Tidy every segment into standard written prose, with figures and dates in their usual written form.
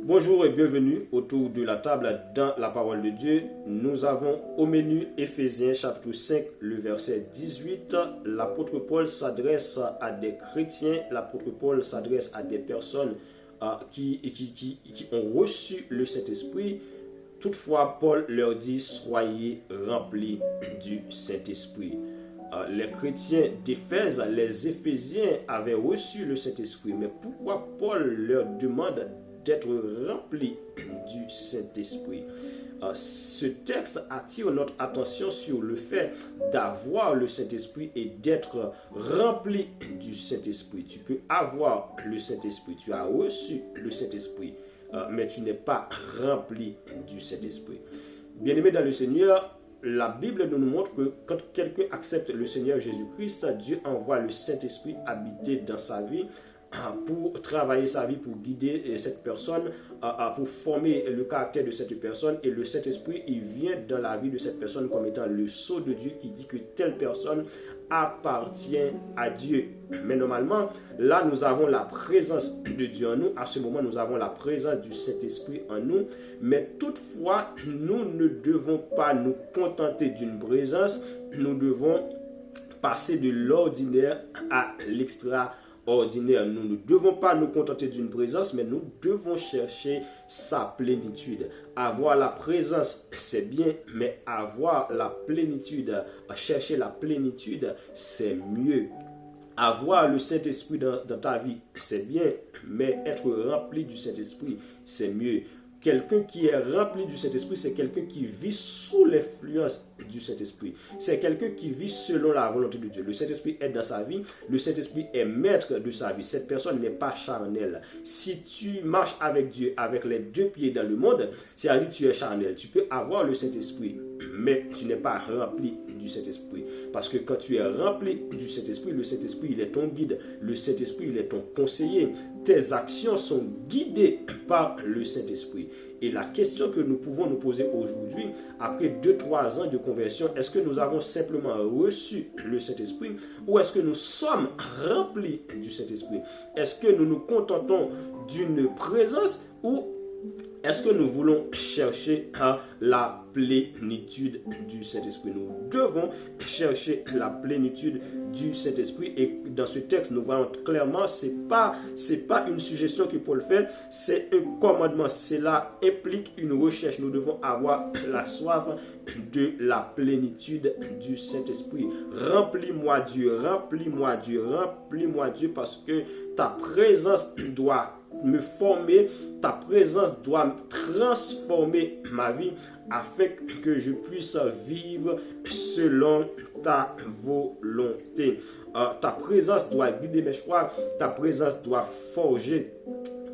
Bonjour et bienvenue autour de la table dans la parole de Dieu. Nous avons au menu Éphésiens chapitre 5, le verset 18. L'apôtre Paul s'adresse à des chrétiens, l'apôtre Paul s'adresse à des personnes qui ont reçu le Saint-Esprit. Toutefois, Paul leur dit, soyez remplis du Saint-Esprit. Les chrétiens d'Éphèse, les Éphésiens avaient reçu le Saint-Esprit. Mais pourquoi Paul leur demande d'être remplis du Saint-Esprit? Ce texte attire notre attention sur le fait d'avoir le Saint-Esprit et d'être rempli du Saint-Esprit. Tu peux avoir le Saint-Esprit, tu as reçu le Saint-Esprit, mais tu n'es pas rempli du Saint-Esprit. Bien-aimés dans le Seigneur, la Bible nous montre que quand quelqu'un accepte le Seigneur Jésus-Christ, Dieu envoie le Saint-Esprit habiter dans sa vie pour travailler sa vie, pour guider cette personne, pour former le caractère de cette personne. Et le Saint-Esprit, il vient dans la vie de cette personne comme étant le sceau de Dieu qui dit que telle personne appartient à Dieu. Mais normalement, là, nous avons la présence de Dieu en nous. À ce moment, nous avons la présence du Saint-Esprit en nous. Mais toutefois, nous ne devons pas nous contenter d'une présence. Nous devons passer de l'ordinaire à l'extraordinaire. Nous ne devons pas nous contenter d'une présence, mais nous devons chercher sa plénitude. Avoir la présence, c'est bien, mais avoir la plénitude, chercher la plénitude, c'est mieux. Avoir le Saint-Esprit dans ta vie, c'est bien, mais être rempli du Saint-Esprit, c'est mieux. Quelqu'un qui est rempli du Saint-Esprit, c'est quelqu'un qui vit sous l'influence du Saint-Esprit. C'est quelqu'un qui vit selon la volonté de Dieu. Le Saint-Esprit est dans sa vie. Le Saint-Esprit est maître de sa vie. Cette personne n'est pas charnelle. Si tu marches avec Dieu avec les deux pieds dans le monde, c'est-à-dire que tu es charnel. Tu peux avoir le Saint-Esprit, mais tu n'es pas rempli du Saint-Esprit. Parce que quand tu es rempli du Saint-Esprit, le Saint-Esprit, il est ton guide. Le Saint-Esprit, il est ton conseiller. Tes actions sont guidées par le Saint-Esprit. Et la question que nous pouvons nous poser aujourd'hui, après 2-3 ans de conversion, est-ce que nous avons simplement reçu le Saint-Esprit ou est-ce que nous sommes remplis du Saint-Esprit? Est-ce que nous nous contentons d'une présence ou est-ce que nous voulons chercher la plénitude du Saint-Esprit? Nous devons chercher la plénitude du Saint-Esprit. Et dans ce texte, nous voyons clairement, c'est pas une suggestion que Paul fait, c'est un commandement. Cela implique une recherche. Nous devons avoir la soif de la plénitude du Saint-Esprit. Remplis-moi Dieu, remplis-moi Dieu, remplis-moi Dieu, parce que ta présence doit me former, ta présence doit transformer ma vie afin que je puisse vivre selon ta volonté. Ta présence doit guider mes choix, ta présence doit forger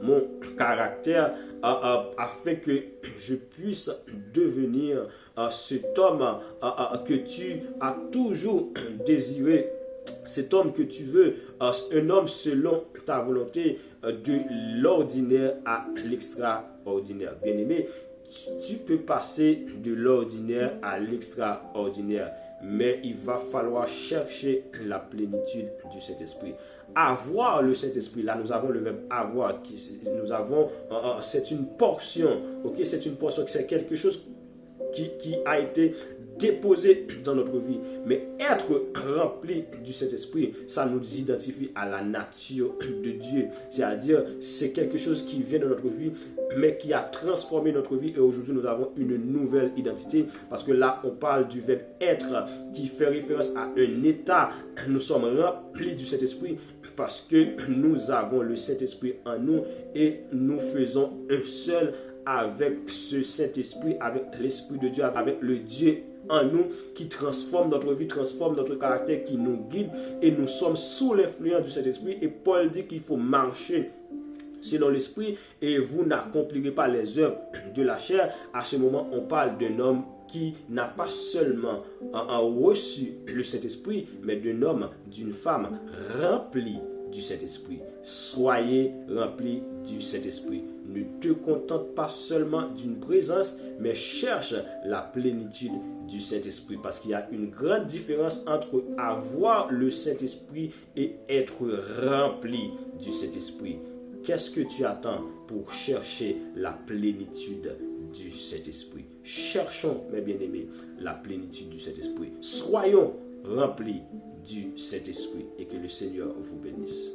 mon caractère afin que je puisse devenir cet homme que tu as toujours désiré. Cet homme que tu veux, un homme selon ta volonté, de l'ordinaire à l'extraordinaire. Bien-aimé, tu peux passer de l'ordinaire à l'extraordinaire, mais il va falloir chercher la plénitude du Saint-Esprit. Avoir le Saint-Esprit, là nous avons le verbe avoir, c'est une portion, ok, c'est une portion, c'est quelque chose qui a été déposé dans notre vie. Mais être rempli du Saint-Esprit, ça nous identifie à la nature de Dieu. C'est-à-dire, c'est quelque chose qui vient de notre vie, mais qui a transformé notre vie. Et aujourd'hui, nous avons une nouvelle identité. Parce que là, on parle du verbe être, qui fait référence à un état. Nous sommes remplis du Saint-Esprit parce que nous avons le Saint-Esprit en nous et nous faisons un seul avec ce Saint-Esprit, avec l'Esprit de Dieu, avec le Dieu en nous qui transforme notre vie, transforme notre caractère, qui nous guide, et nous sommes sous l'influence du Saint-Esprit. Et Paul dit qu'il faut marcher selon l'Esprit et vous n'accomplirez pas les œuvres de la chair. À ce moment, on parle d'un homme qui n'a pas seulement reçu le Saint-Esprit, mais d'un homme, d'une femme remplie du Saint-Esprit. Soyez remplis du Saint-Esprit. Ne te contente pas seulement d'une présence, mais cherche la plénitude du Saint-Esprit. Parce qu'il y a une grande différence entre avoir le Saint-Esprit et être rempli du Saint-Esprit. Qu'est-ce que tu attends pour chercher la plénitude du Saint-Esprit? Cherchons, mes bien-aimés, la plénitude du Saint-Esprit. Soyons remplis du Saint-Esprit et que le Seigneur vous bénisse.